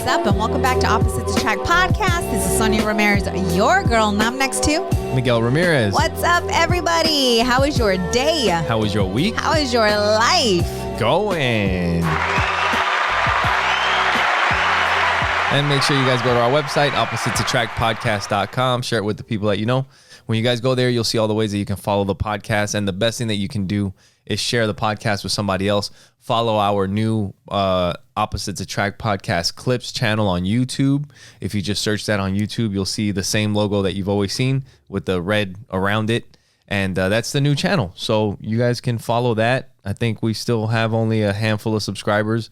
up? And welcome back to Opposites Attract Podcast. This is Sonja Ramirez, your girl, and I'm next to Miguel Ramirez. What's up, everybody? How was your day? How was your week? How is your life? Going. And make sure you guys go to our website, oppositesattractpodcast.com. Share it with the people that you know. When you guys go there, you'll see all the ways that you can follow the podcast. And the best thing that you can do is share the podcast with somebody else. Follow our new Opposites Attract Podcast Clips channel on YouTube. If you just search that on YouTube, you'll see the same logo that you've always seen with the red around it. And that's the new channel. So you guys can follow that. I think we still have only a handful of subscribers.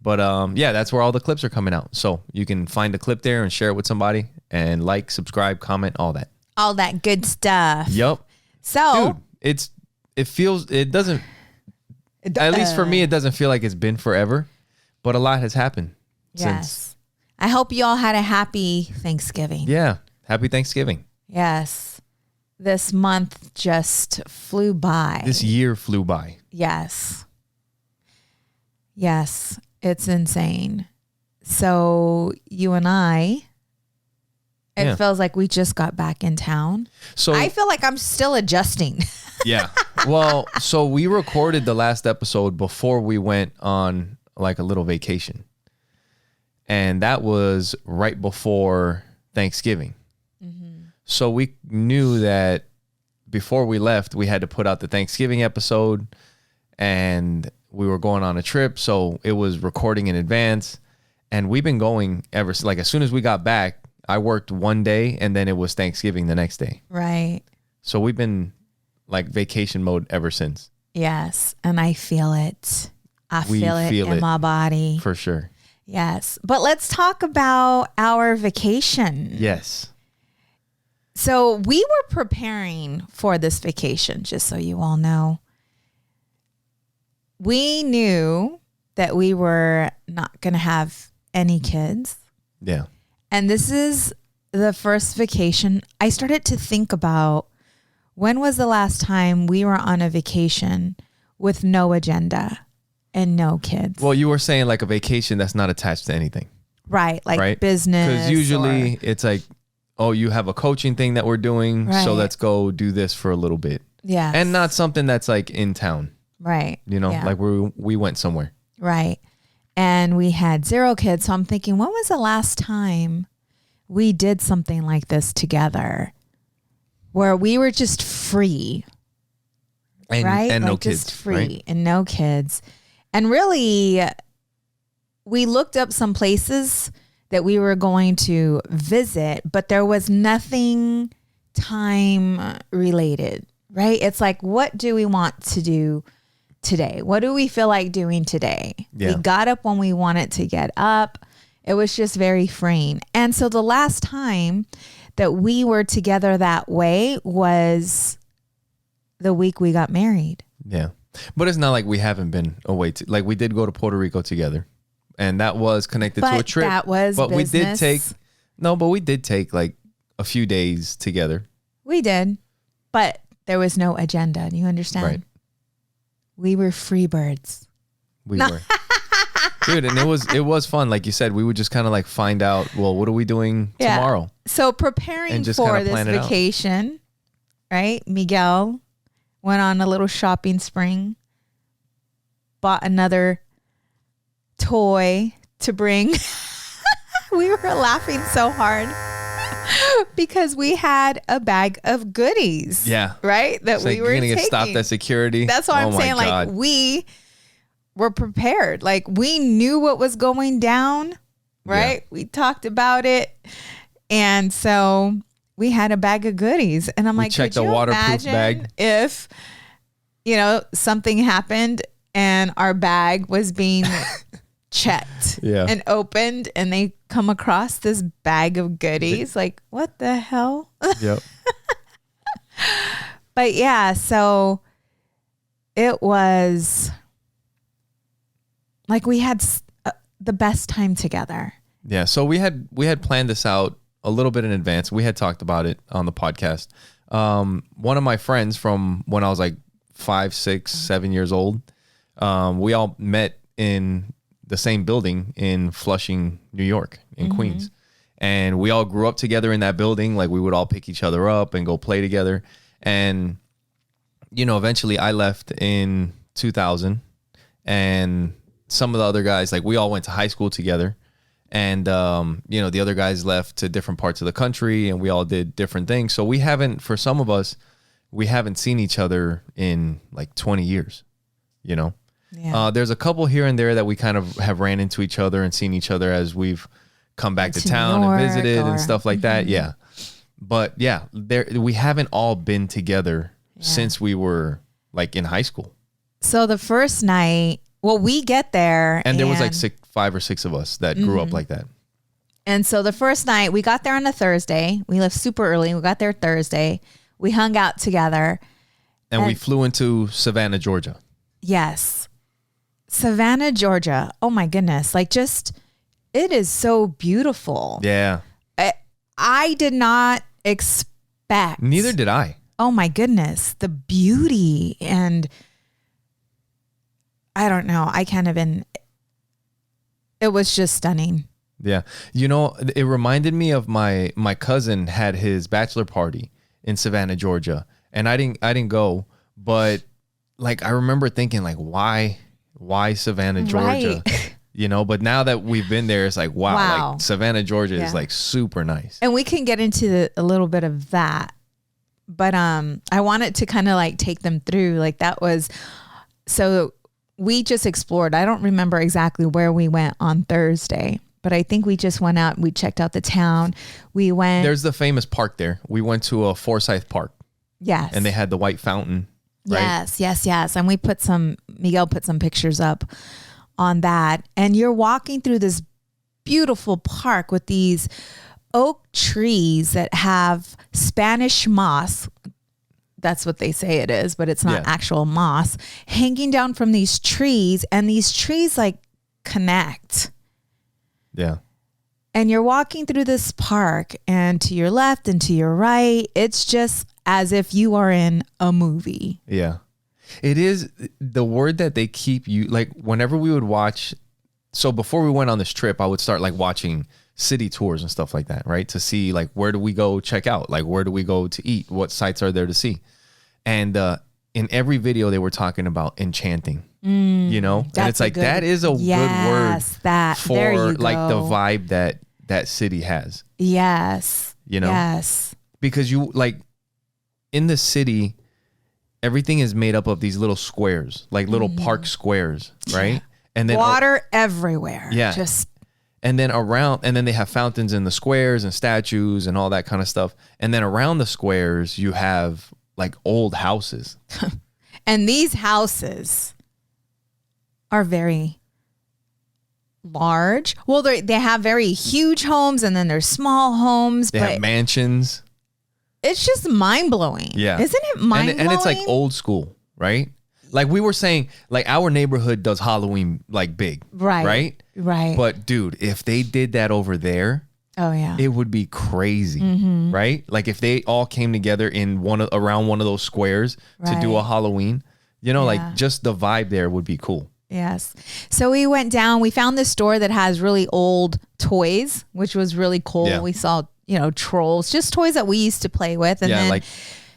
But yeah, that's where all the clips are coming out. So you can find a clip there and share it with somebody and like, subscribe, comment, all that. All that good stuff. Yep. So, dude, it doesn't, at least for me, it doesn't feel like it's been forever, but a lot has happened since. I hope you all had a happy Thanksgiving. Yeah. Happy Thanksgiving. Yes. This month just flew by. This year flew by. Yes. Yes. It's insane. So you and I, it feels like we just got back in town. So I feel like I'm still adjusting. Yeah. Well, so we recorded the last episode before we went on like a little vacation. And that was right before Thanksgiving. Mm-hmm. So we knew that before we left, we had to put out the Thanksgiving episode and we were going on a trip. So it was recording in advance. And we've been going ever, like as soon as we got back, I worked one day and then it was Thanksgiving the next day. Right. So we've been like vacation mode ever since. Yes. And I feel it. I feel it in my body. For sure. Yes. But let's talk about our vacation. Yes. So we were preparing for this vacation, just so you all know. We knew that we were not going to have any kids. Yeah. And this is the first vacation. I started to think about when was the last time we were on a vacation with no agenda and no kids. Well, you were saying like a vacation that's not attached to anything. Right. Like business. Because usually it's like, oh, you have a coaching thing that we're doing. Right. So let's go do this for a little bit. Yeah. And not something that's like in town. Right. You know, like we went somewhere. Right. And we had 0 kids. So I'm thinking, when was the last time we did something like this together where we were just free? And, right? And like no kids. Just free right? And no kids. And really, we looked up some places that we were going to visit, but there was nothing time related, right? It's like, what do we want to do today? What do we feel like doing today? Yeah. We got up when we wanted to get up. It was just very freeing. And so the last time that we were together that way was the week we got married. Yeah. But it's not like we haven't been away. Like we did go to Puerto Rico together and that was connected to a trip. That was business. We did take like a few days together. We did, but there was no agenda. Do you understand? Right. We were free birds. We were. Dude, and it was fun. Like you said, we would just kind of like find out, well, what are we doing tomorrow? So preparing for this vacation, right? Miguel went on a little shopping spree, bought another toy to bring. We were laughing so hard because we had a bag of goodies. Yeah. Right? That we were going to taking. Get stopped at security. That's what I'm saying. God. Like we were prepared. Like we knew what was going down. Right? Yeah. We talked about it. And so we had a bag of goodies. And I'm like, could you imagine if, something happened and our bag was being checked and opened and they come across this bag of goodies? Like, what the hell? Yep. But yeah, so it was like we had the best time together. Yeah. So we had planned this out a little bit in advance. We had talked about it on the podcast. One of my friends from when I was like 5, 6, 7 years old, we all met in the same building in Flushing, New York, in Queens. And we all grew up together in that building. Like, we would all pick each other up and go play together. And, you know, eventually I left in 2000, and some of the other guys, like, we all went to high school together. And, you know, the other guys left to different parts of the country, and we all did different things. So we haven't, for some of us, we haven't seen each other in like 20 years, you know? Yeah. There's a couple here and there that we kind of have ran into each other and seen each other as we've come back to town and visited and stuff like that. Yeah. But yeah, we haven't all been together since we were like in high school. So the first night, well, we get there. And there was like 5 or 6 of us that grew up like that. And so the first night, we got there on a Thursday. We left super early. We got there Thursday. We hung out together. And we flew into Savannah, Georgia. Yes. Savannah, Georgia. Oh my goodness. Like, just, it is so beautiful. Yeah. I did not expect. Neither did I. Oh my goodness. The beauty, and I don't know. I can't even, it was just stunning. Yeah. You know, it reminded me of my cousin had his bachelor party in Savannah, Georgia. And I didn't go, but like, I remember thinking like, why Savannah, Georgia? Right. You know, but now that we've been there, it's like, wow. Like Savannah, Georgia is like super nice. And we can get into a little bit of that, but I wanted to kind of like take them through, like, that was, so we just explored. I don't remember exactly where we went on Thursday, but I think we just went out. We checked out the town. We went. There's the famous park there. We went to a Forsyth Park. Yes. And they had the white fountain. Right? Yes. And Miguel put some pictures up on that. And you're walking through this beautiful park with these oak trees that have Spanish moss. That's what they say it is, but it's not actual moss hanging down from these trees. And these trees like connect. Yeah. And you're walking through this park, and to your left and to your right, it's just as if you are in a movie. Yeah. It is the word that they keep you, like, whenever we would watch. So before we went on this trip, I would start like watching city tours and stuff like that, right? To see like, where do we go check out? Like, where do we go to eat? What sites are there to see? And in every video, they were talking about enchanting, you know? And it's like, that is a good word for like the vibe that city has. Yes. You know? Yes. Because you like in the city, everything is made up of these little squares, like little park squares, right? And then water everywhere. Yeah. And then they have fountains in the squares and statues and all that kind of stuff. And then around the squares, you have like old houses. And these houses are very large. Well, they have very huge homes, and then there's small homes. They have mansions. It's just mind blowing. Yeah. Isn't it mind blowing? And it's like old school, right? Like we were saying, like our neighborhood does Halloween like big. Right. Right. But dude, if they did that over there, oh yeah, it would be crazy, right? Like if they all came together in around one of those squares to do a Halloween, you know, like just the vibe there would be cool. Yes. So we went down, we found this store that has really old toys, which was really cool. Yeah. We saw, trolls, just toys that we used to play with. And then,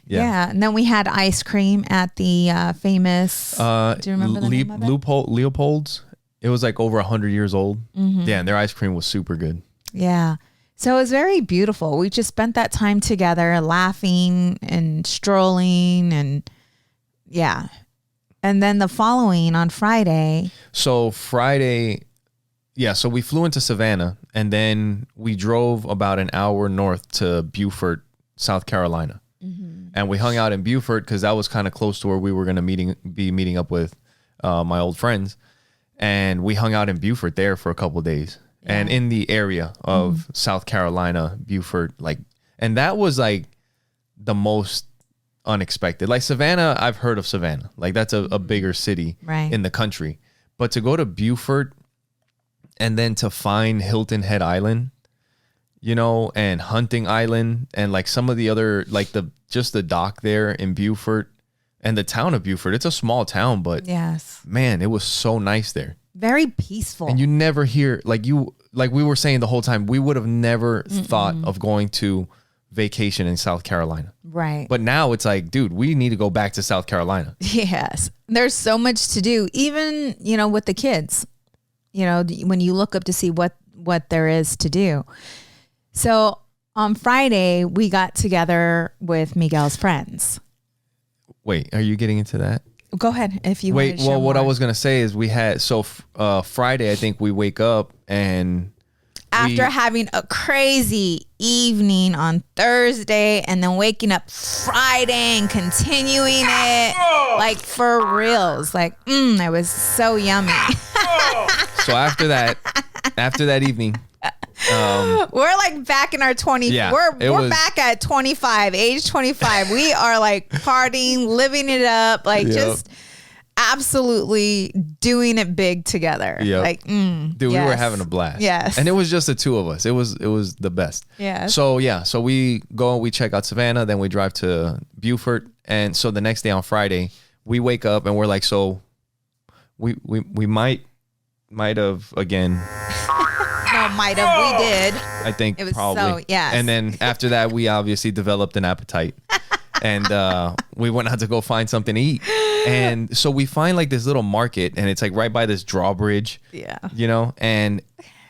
and then we had ice cream at the famous, do you remember the name of it? Leopold's. It was like over 100 years old. Yeah, and their ice cream was super good. Yeah. So it was very beautiful. We just spent that time together laughing and strolling and And then the following on Friday. So we flew into Savannah, and then we drove about an hour north to Beaufort, South Carolina. And we hung out in Beaufort because that was kind of close to where we were going to be meeting up with my old friends. And we hung out in Beaufort there for a couple of days. Yeah. And in the area of South Carolina, Beaufort, and that was like the most unexpected. Like Savannah, I've heard of Savannah. Like that's a bigger city in the country. But to go to Beaufort and then to find Hilton Head Island, and Hunting Island and like some of the other, like just the dock there in Beaufort and the town of Beaufort. It's a small town, but yes, man, it was so nice there. Very peaceful. And you never hear, like we were saying the whole time, we would have never thought of going to vacation in South Carolina. Right. But now it's like, dude, we need to go back to South Carolina. Yes. There's so much to do, even, with the kids, when you look up to see what there is to do. So on Friday, we got together with Miguel's friends. Wait, are you getting into that? Go ahead if you wait. Want to Well, what more. I was gonna say is we had Friday. I think we wake up and after having a crazy evening on Thursday and then waking up Friday and continuing it like for reals, like it was so yummy. So after that evening. We're like back in our 20s. Yeah, we're back at 25, age 25. We are like partying, living it up, like just absolutely doing it big together. Yep. Like, dude, we were having a blast. Yes. And it was just the two of us. It was the best. Yeah. So we go, we check out Savannah, then we drive to Beaufort. And so the next day on Friday, we wake up and we're like, so we might have again. No, might have. We did. I think it was probably. So, yes. And then after that, we obviously developed an appetite. And we went out to go find something to eat. And so we find like this little market, and it's like right by this drawbridge. Yeah. And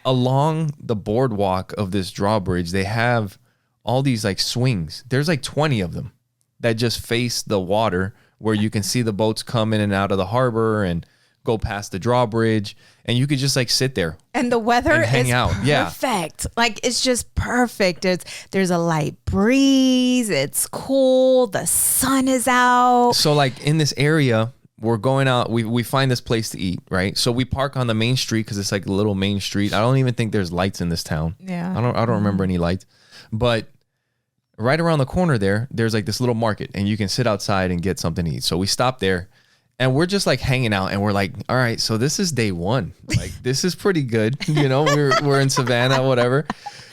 along the boardwalk of this drawbridge, they have all these like swings. There's like 20 of them that just face the water, where you can see the boats come in and out of the harbor and go past the drawbridge, and you could just like sit there. And the weather and hang is out. perfect. Like it's just perfect. There's a light breeze. It's cool. The sun is out. So like in this area, we're going out. We find this place to eat, right? So we park on the main street because it's like a little main street. I don't even think there's lights in this town. Yeah. I don't remember any lights, but right around the corner there's like this little market, and you can sit outside and get something to eat. So we stop there. And we're just like hanging out, and we're like, all right, so this is day one. Like, this is pretty good. We're in Savannah, whatever.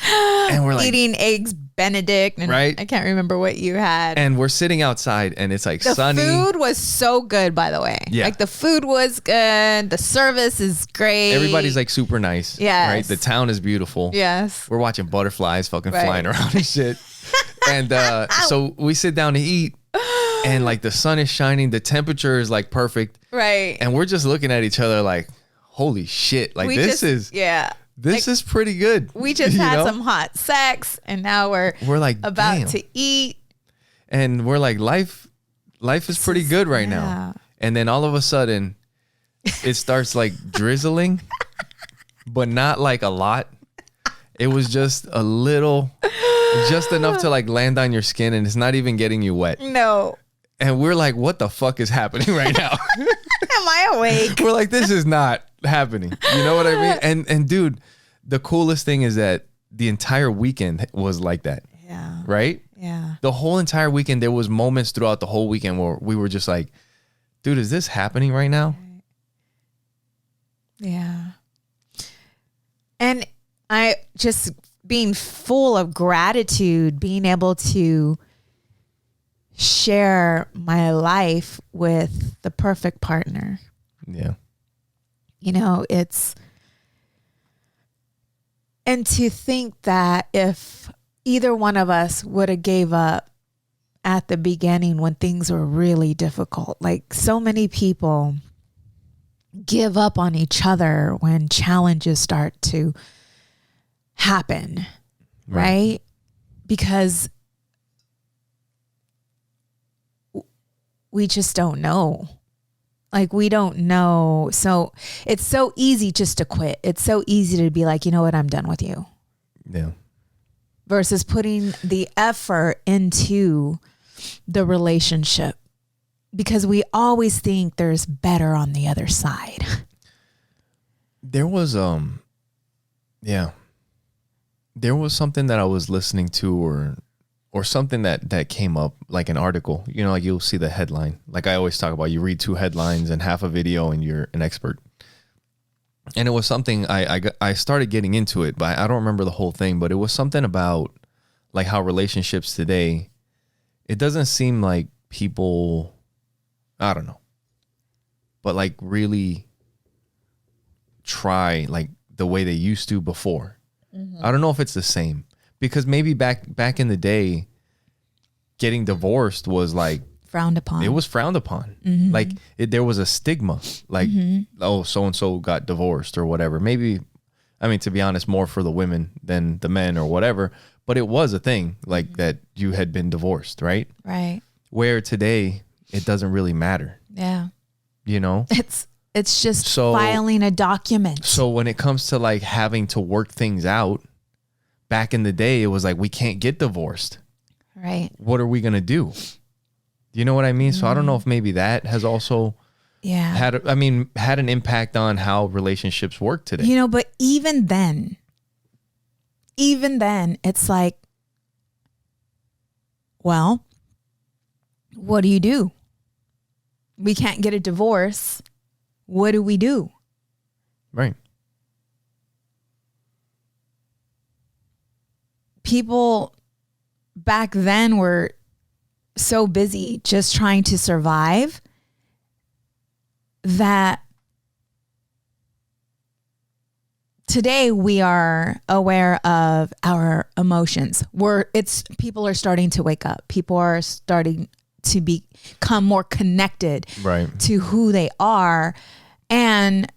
And we're like eating eggs Benedict. And right. I can't remember what you had. And we're sitting outside, and it's like sunny. The food was so good, by the way. Yeah. Like the food was good. The service is great. Everybody's like super nice. Yes. Right. The town is beautiful. Yes. We're watching butterflies fucking flying around and shit. And so we sit down to eat. And like the sun is shining, the temperature is like perfect. Right. And we're just looking at each other like, holy shit. Like this is pretty good. We just had some hot sex, and now we're like about to eat. And we're like, life is pretty good right now. And then all of a sudden it starts like drizzling, but not like a lot. It was just a little, just enough to like land on your skin, and it's not even getting you wet. No. And we're like, what the fuck is happening right now? Am I awake? We're like, this is not happening. You know what I mean? And dude, the coolest thing is that the entire weekend was like that. Yeah. Right? Yeah. The whole entire weekend, there was moments throughout the whole weekend where we were just like, dude, is this happening right now? Yeah. And I just being full of gratitude, being able to share my life with the perfect partner. Yeah. And to think that if either one of us would have gave up at the beginning when things were really difficult, like so many people give up on each other when challenges start to happen, right? Because we just don't know. Like, we don't know. So it's so easy just to quit. It's so easy to be like, you know what, I'm done with you. Yeah. Versus putting the effort into the relationship, because we always think there's better on the other side. There was there was something that I was listening to, or something that came up, like an article, like you'll see the headline. Like I always talk about, you read 2 headlines and half a video and you're an expert. And it was something I started getting into it, but I don't remember the whole thing, but it was something about like how relationships today, it doesn't seem like people, I don't know, but like really try like the way they used to before. I don't know if it's the same, because maybe back in the day, getting divorced was like frowned upon. It was frowned upon. Like there was a stigma, like, oh, so-and-so got divorced or whatever. Maybe, I mean, to be honest, more for the women than the men or whatever, but it was a thing like that you had been divorced, right? Right. Where today it doesn't really matter. Yeah. You know? It's just filing a document. So when it comes to like having to work things out, back in the day, it was like, we can't get divorced. Right. What are we going to do? You know what I mean? So I don't know if maybe that has also had an impact on how relationships work today. You know, but even then, it's like, well, what do? We can't get a divorce. What do we do? Right. People back then were so busy just trying to survive that today we are aware of our emotions. People are starting to wake up. People are starting to become more connected to who they are and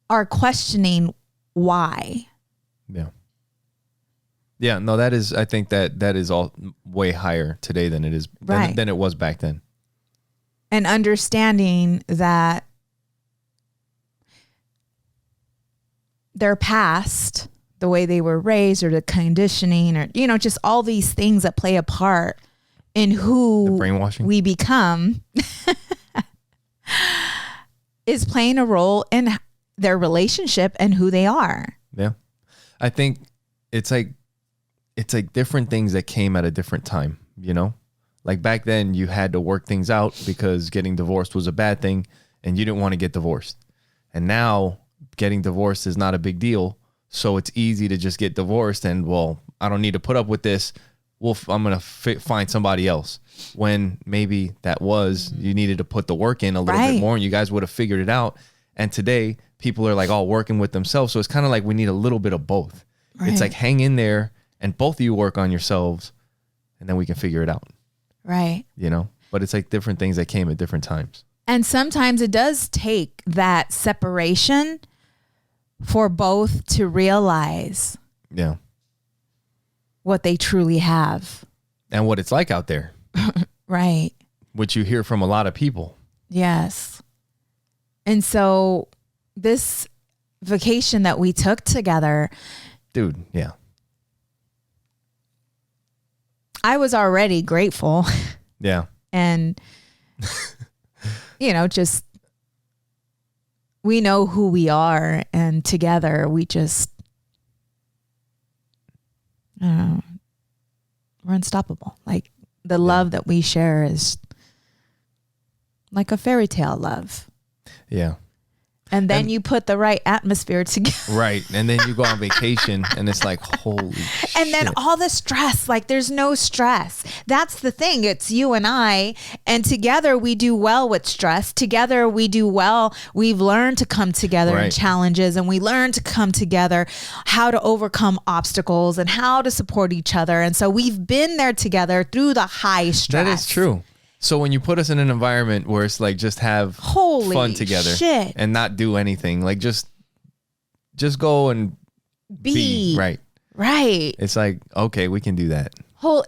are questioning why. Yeah. Yeah, no, I think that is all way higher today than it is than it was back then. And understanding that their past, the way they were raised or the conditioning or, you know, just all these things that play a part in who brainwashing we become is playing a role in their relationship and who they are. Yeah. I think it's like different things that came at a different time, you know? Like back then you had to work things out because getting divorced was a bad thing and you didn't want to get divorced. And now getting divorced is not a big deal. So it's easy to just get divorced and, well, I don't need to put up with this. I'm going to find somebody else. When maybe you needed to put the work in a little bit more and you guys would have figured it out. And today people are like all working with themselves. So it's kind of like we need a little bit of both. Right. It's like hang in there and both of you work on yourselves and then we can figure it out. Right. You know, but it's like different things that came at different times. And sometimes it does take that separation for both to realize what they truly have. And what it's like out there. Right. Which you hear from a lot of people. Yes. And so this vacation that we took together. Dude, yeah. I was already grateful. Yeah. And, you know, just, we know who we are and together we just, I don't know, we're unstoppable. Like the love that we share is like a fairy tale love. Yeah. And then you put the right atmosphere together. Right. And then you go on vacation and it's like, holy shit. And then all the stress, like there's no stress. That's the thing. It's you and I. And together we do well with stress. Together we do well. We've learned to come together in challenges and we learn to come together, how to overcome obstacles and how to support each other. And so we've been there together through the high stress. That is true. So when you put us in an environment where it's like just have fun together and not do anything, like just go and be right. It's like, okay, we can do that.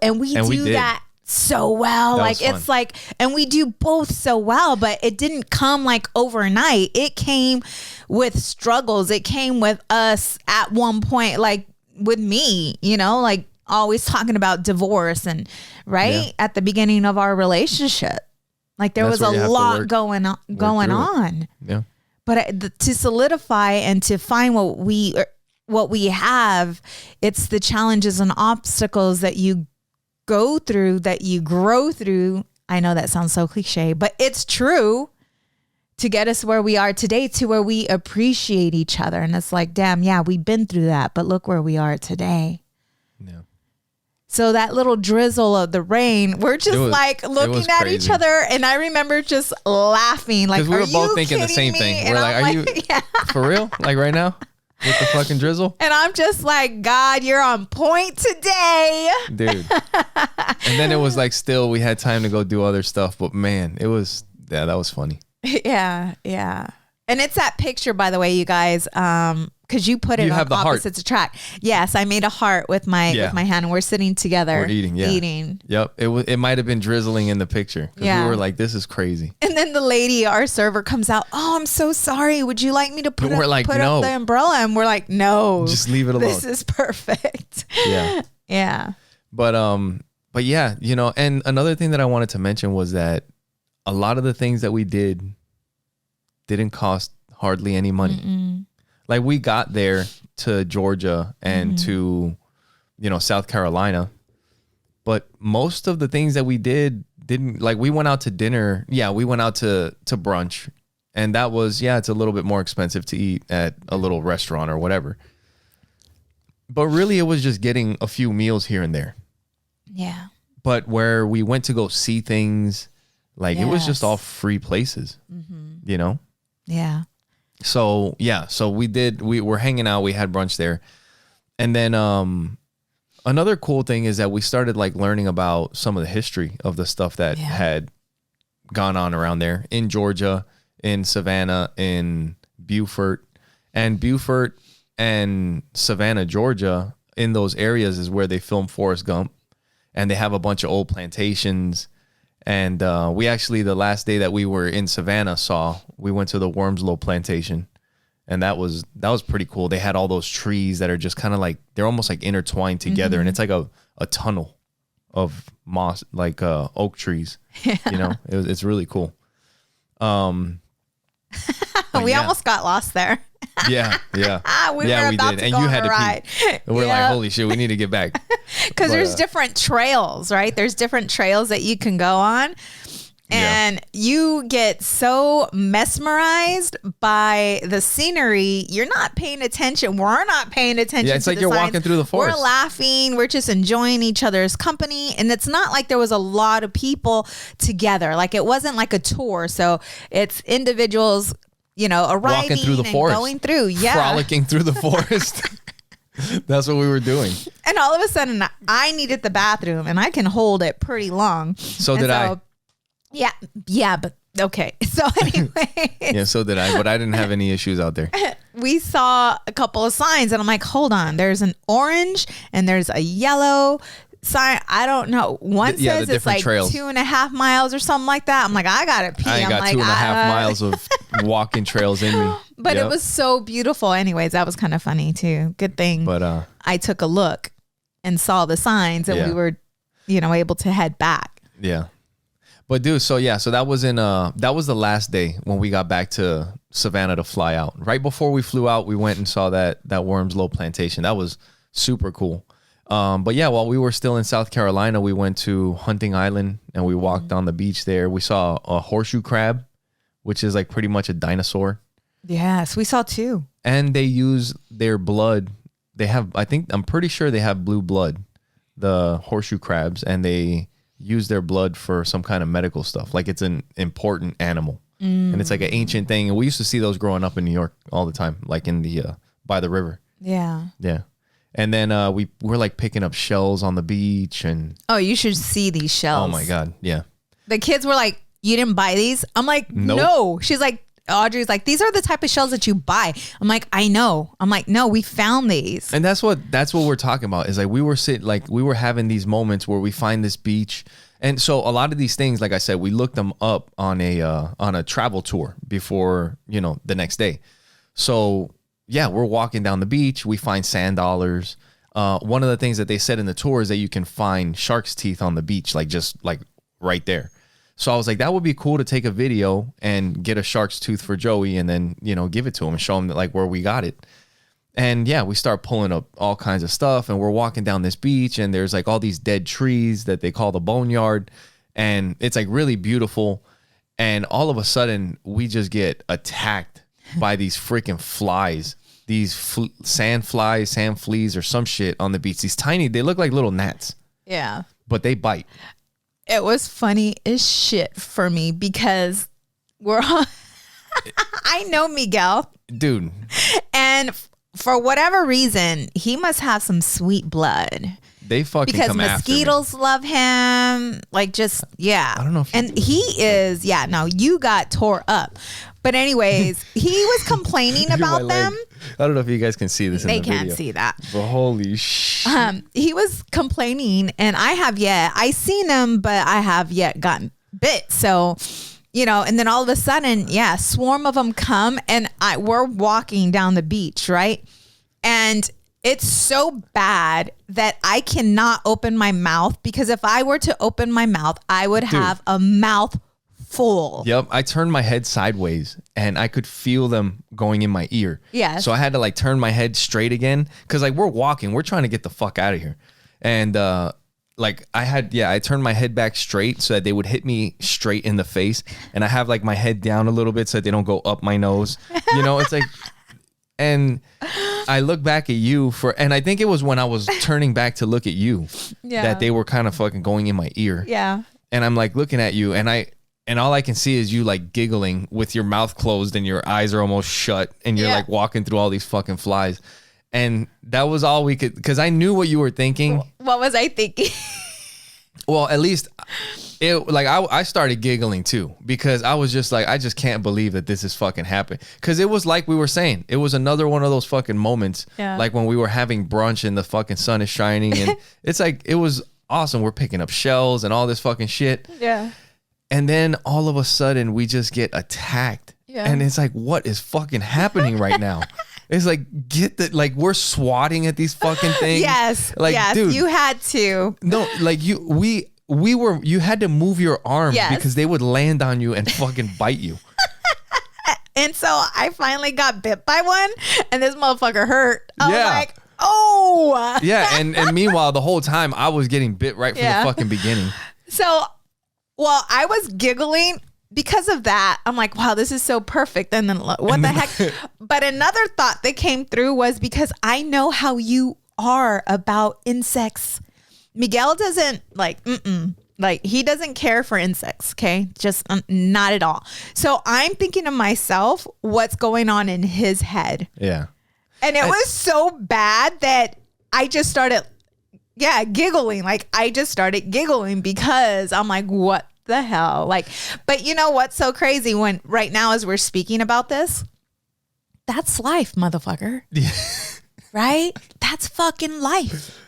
And we do that so well. Like it's like, and we do both so well, but it didn't come like overnight. It came with struggles. It came with us at one point, like with me, you know, like always talking about divorce and at the beginning of our relationship, like there was a lot going on. Yeah. But to solidify and to find what we have, it's the challenges and obstacles that you go through, that you grow through. I know that sounds so cliche, but it's true, to get us where we are today, to where we appreciate each other. And it's like, damn, yeah, we've been through that, but look where we are today. Yeah. So that little drizzle of the rain, we're just like looking at crazy. each other. And I remember just laughing. Like, because we were both thinking the same thing. We're like, are you for real? Like right now with the fucking drizzle? And I'm just like, God, you're on point today. Dude. And then it was like, still, we had time to go do other stuff. But man, it was, that was funny. Yeah. Yeah. And it's that picture, by the way, you guys, because you put it on opposites attract. Yes, I made a heart with my hand, and we're sitting together. We're eating, eating. Yep, it might have been drizzling in the picture because we were like, "This is crazy." And then the lady, our server, comes out. Oh, I'm so sorry. Would you like me to put up the umbrella? And we're like, no, just leave it alone. This is perfect. Yeah, yeah. But yeah, you know, and another thing that I wanted to mention was that a lot of the things that we didn't cost hardly any money. Mm-mm. Like we got there to Georgia and to, you know, South Carolina, but most of the things that we didn't, like we went out to dinner. Yeah, we went out to brunch, and that was, it's a little bit more expensive to eat at a little restaurant or whatever. But really it was just getting a few meals here and there. Yeah. But where we went to go see things, like it was just all free places, you know? Yeah. So we were hanging out, we had brunch there. And then another cool thing is that we started like learning about some of the history of the stuff that had gone on around there in Georgia, in Savannah, in Beaufort. And Beaufort and Savannah, Georgia, in those areas is where they filmed Forrest Gump. And they have a bunch of old plantations. And we actually, the last day that we were in Savannah, we went to the Wormslow plantation, and that was pretty cool. They had all those trees that are just kind of like, they're almost like intertwined together, and it's like a tunnel of moss, like oak trees. You know, it's really cool. We almost got lost there. Yeah. we did. And you had to pee. We're like, holy shit, we need to get back. Because there's different trails, right? There's different trails that you can go on. And you get so mesmerized by the scenery, you're not paying attention. We're not paying attention. Yeah, it's like you're walking through the forest. We're laughing. We're just enjoying each other's company. And it's not like there was a lot of people together. Like it wasn't like a tour. So it's individuals, you know, arriving, walking through the forest, going through, frolicking through the forest. That's what we were doing. And all of a sudden, I needed the bathroom, and I can hold it pretty long. So did I. Yeah, but okay. So anyway. Yeah, so did I, but I didn't have any issues out there. We saw a couple of signs, and I'm like, hold on. There's an orange, and there's a yellow sign. I don't know. One says it's like trails. 2.5 miles or something like that. I'm like, I gotta pee. I ain't got 2.5 miles of walking trails in me. But it was so beautiful. Anyways, that was kind of funny too. Good thing. But I took a look and saw the signs, and we were, you know, able to head back. Yeah. But dude, so that was that was the last day when we got back to Savannah to fly out. Right before we flew out, we went and saw that Wormslow plantation. That was super cool. But yeah, while we were still in South Carolina, we went to Hunting Island and we walked on the beach there. We saw a horseshoe crab, which is like pretty much a dinosaur. Yes, we saw two. And they use their blood. I'm pretty sure they have blue blood, the horseshoe crabs, and they use their blood for some kind of medical stuff. Like it's an important animal. And it's like an ancient thing. And we used to see those growing up in New York all the time, like in the by the river. Yeah. Yeah. And then we were like picking up shells on the beach. And oh, you should see these shells. Oh my God. Yeah. The kids were like, you didn't buy these? I'm like, nope. No. She's like, Audrey's like, these are the type of shells that you buy. I'm like, I know. I'm like, no, we found these. And that's what we're talking about, is like we were having these moments where we find this beach. And so a lot of these things, like I said, we looked them up on a travel tour before, you know, the next day. So yeah, we're walking down the beach. We find sand dollars. One of the things that they said in the tour is that you can find shark's teeth on the beach, like just like right there. So I was like, that would be cool to take a video and get a shark's tooth for Joey and then, you know, give it to him and show him that, like, where we got it. And yeah, we start pulling up all kinds of stuff, and we're walking down this beach, and there's like all these dead trees that they call the boneyard, and it's like really beautiful. And all of a sudden we just get attacked by these freaking flies, these sand flies, sand fleas or some shit on the beach. These tiny, they look like little gnats. Yeah. but they bite. It was funny as shit for me because we're all, I know Miguel. Dude. And for whatever reason, he must have some sweet blood. They fucking Because come mosquitoes after love him. Like just, yeah. I don't know if and he is, yeah, no, you got tore up. But anyways, he was complaining about them. I don't know if you guys can see this in the video. They can't see that. But holy shit. He was complaining and I seen him, but I have yet gotten bit. So, you know, and then all of a sudden, yeah, swarm of them come and we're walking down the beach, right? And it's so bad that I cannot open my mouth because if I were to open my mouth, I would have a mouth full. Yep. I turned my head sideways and I could feel them going in my ear. Yeah. So I had to like turn my head straight again because like we're trying to get the fuck out of here. And like I turned my head back straight so that they would hit me straight in the face. And I have like my head down a little bit so that they don't go up my nose. You know, it's like, and I look back at you and I think it was when I was turning back to look at you that they were kind of fucking going in my ear. Yeah. And I'm like looking at you and all I can see is you like giggling with your mouth closed and your eyes are almost shut and you're like walking through all these fucking flies. And that was all we could, because I knew what you were thinking. What was I thinking? Well, at least I started giggling too, because I was just like, I just can't believe that this is fucking happening. Because it was like we were saying, it was another one of those fucking moments, like when we were having brunch and the fucking sun is shining. And it's like, it was awesome. We're picking up shells and all this fucking shit. Yeah. And then all of a sudden we just get attacked. Yeah. And it's like, what is fucking happening right now? It's like, we're swatting at these fucking things. Yes. Like, yes, dude, you had to. No, like you had to move your arm because they would land on you and fucking bite you. And so I finally got bit by one and this motherfucker hurt. I was like, oh. Yeah. And meanwhile, the whole time I was getting bit right from the fucking beginning. So, well, I was giggling because of that. I'm like, wow, this is so perfect. And then what the heck? But another thought that came through was because I know how you are about insects. Miguel doesn't like he doesn't care for insects. Okay. Just not at all. So I'm thinking to myself, what's going on in his head? Yeah. And it was so bad that I just started giggling. Like I just started giggling because I'm like, what the hell? Like, but you know what's so crazy when right now as we're speaking about this, that's life, motherfucker. Right? That's fucking life.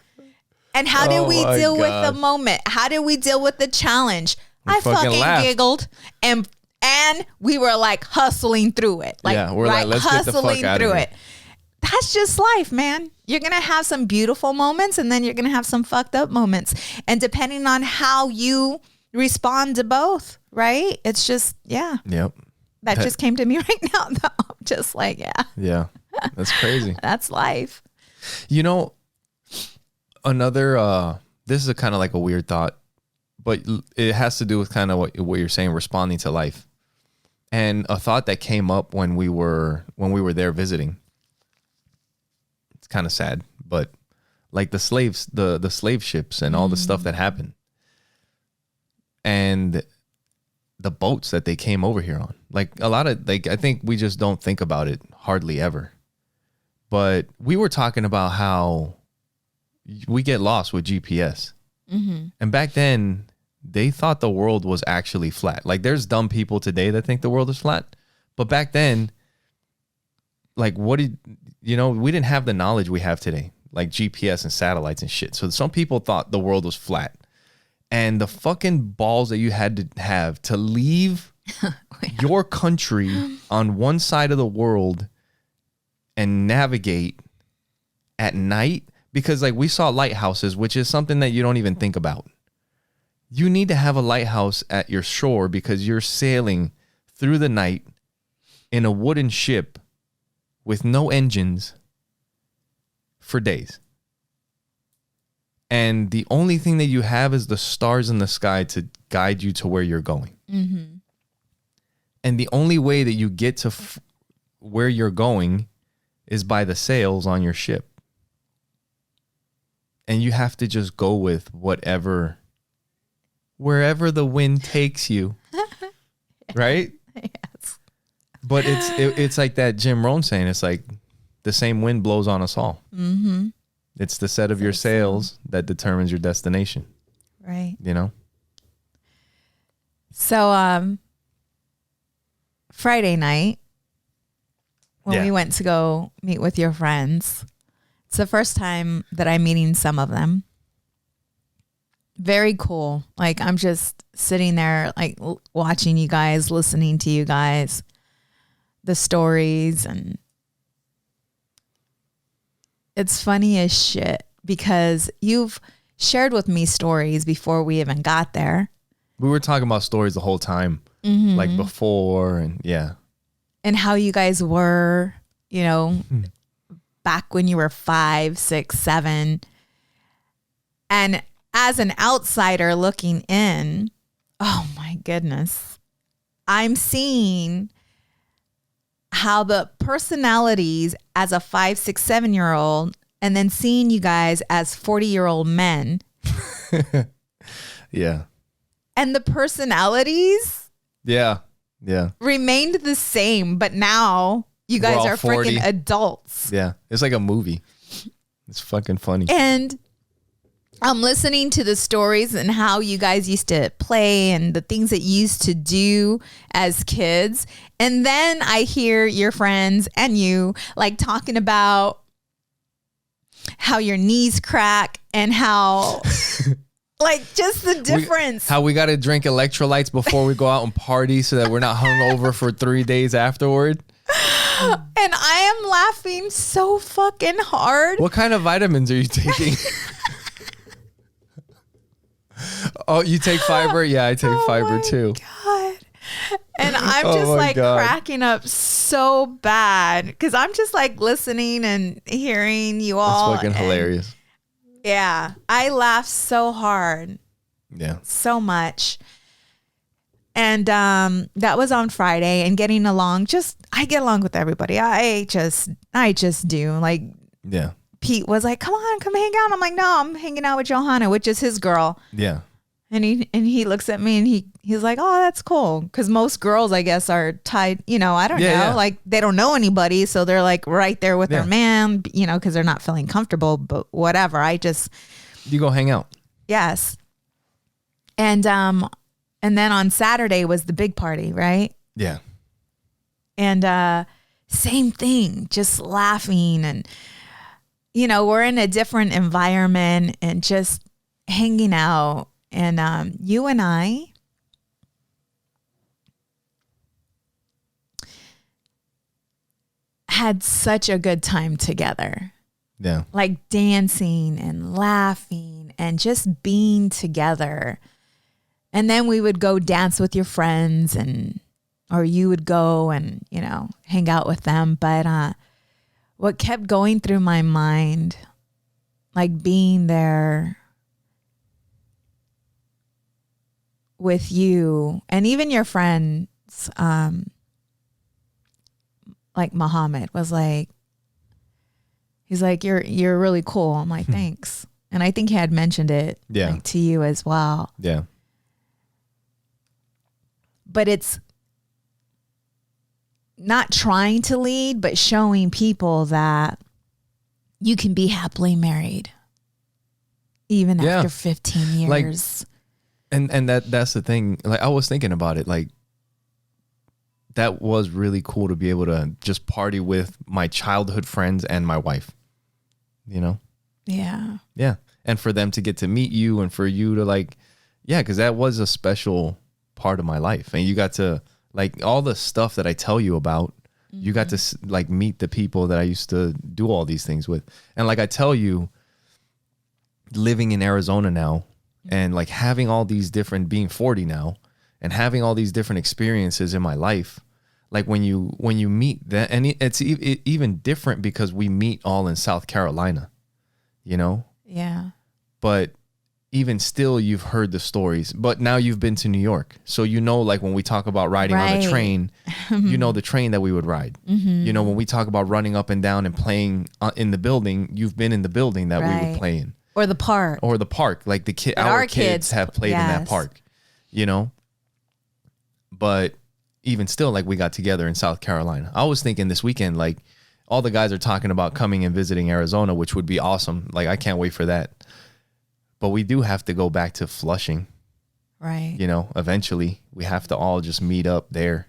And how do we deal with the moment? How do we deal with the challenge? I fucking giggled and we were like hustling through it. Like, we're like, let's get the fuck out of here. That's just life, man. You're going to have some beautiful moments and then you're going to have some fucked up moments. And depending on how you respond to both, right? It's just, Yep. That just came to me right now. Though. I'm just like, Yeah. That's crazy. That's life. You know, another, this is a kind of like a weird thought, but it has to do with kind of what you're saying, responding to life. And a thought that came up when we were there visiting. It's kind of sad, but like the slaves, the slave ships and all the stuff that happened. And the boats that they came over here on, like a lot of, like, I think we just don't think about it hardly ever, but we were talking about how we get lost with GPS. And back then they thought the world was actually flat. Like there's dumb people today that think the world is flat, but back then, like we didn't have the knowledge we have today, like GPS and satellites and shit. So some people thought the world was flat. And the fucking balls that you had to have to leave your country on one side of the world and navigate at night, because like we saw lighthouses, which is something that you don't even think about. You need to have a lighthouse at your shore because you're sailing through the night in a wooden ship with no engines for days. And the only thing that you have is the stars in the sky to guide you to where you're going. And the only way that you get to where you're going is by the sails on your ship. and you have to just go with wherever the wind takes you. Right? Yes. But it's like that Jim Rohn saying, it's like the same wind blows on us all. Mm-hmm. It's the set of your sails that determines your destination. Right. You know? So Friday night, when we went to go meet with your friends, it's the first time that I'm meeting some of them. Very cool. Like, I'm just sitting there, like, watching you guys, listening to you guys, the stories, and it's funny as shit because you've shared with me stories before we even got there. We were talking about stories the whole time, like before, and and how you guys were, you know, back when you were 5, 6, 7. And as an outsider looking in, oh my goodness, I'm seeing how the personalities as a 5, 6, 7-year-old, and then seeing you guys as 40-year-old men. Yeah. And the personalities remained the same, but now you guys are 40. freaking adults. Yeah. It's like a movie. It's fucking funny. And I'm listening to the stories and how you guys used to play and the things that you used to do as kids. And then I hear your friends and you like talking about how your knees crack and how like just the difference. How we got to drink electrolytes before we go out and party so that we're not hungover for 3 days afterward. And I am laughing so fucking hard. What kind of vitamins are you taking? Oh, you take fiber? Yeah, I take fiber too. God. And I'm just like cracking up so bad because I'm just like listening and hearing you all. That's fucking hilarious. Yeah. I laughed so hard. Yeah. So much. And that was on Friday and getting along. I get along with everybody. I just do. Like, yeah. Pete was like, come hang out. I'm like, no, I'm hanging out with Johanna, which is his girl. Yeah. And he looks at me and he's like, oh, that's cool. Because most girls, I guess, are tied, I don't know. Yeah. Like, they don't know anybody. So they're like right there with their man, because they're not feeling comfortable. But whatever. You go hang out. Yes. And then on Saturday was the big party, right? Yeah. And same thing, just laughing and, we're in a different environment and just hanging out. And you and I had such a good time together. Yeah. Like dancing and laughing and just being together. And then we would go dance with your friends or you would go and, hang out with them. But what kept going through my mind, like being there with you and even your friends, like Muhammad was like, he's like, you're really cool. I'm like, thanks. And I think he had mentioned it to you as well. Yeah. But it's not trying to lead, but showing people that you can be happily married even after 15 years. Like, and that's the thing. Like, I was thinking about it. Like, that was really cool to be able to just party with my childhood friends and my wife, Yeah. Yeah. And for them to get to meet you and for you to because that was a special part of my life. And you got to, like, all the stuff that I tell you about, you got to like meet the people that I used to do all these things with. And like I tell you, living in Arizona now and like having all these different, being 40 now and having all these different experiences in my life, like when you meet that, and it's even different because we meet all in South Carolina, Yeah. But even still, you've heard the stories, but now you've been to New York. So, like when we talk about riding on the train, the train that we would ride, when we talk about running up and down and playing in the building, you've been in the building that we would play in. Or the park. Like But our kids have played in that yes. park, you know? But even still, like we got together in South Carolina. I was thinking this weekend, like all the guys are talking about coming and visiting Arizona, which would be awesome. Like I can't wait for that. But we do have to go back to Flushing. Right. You know, eventually we have to all just meet up there.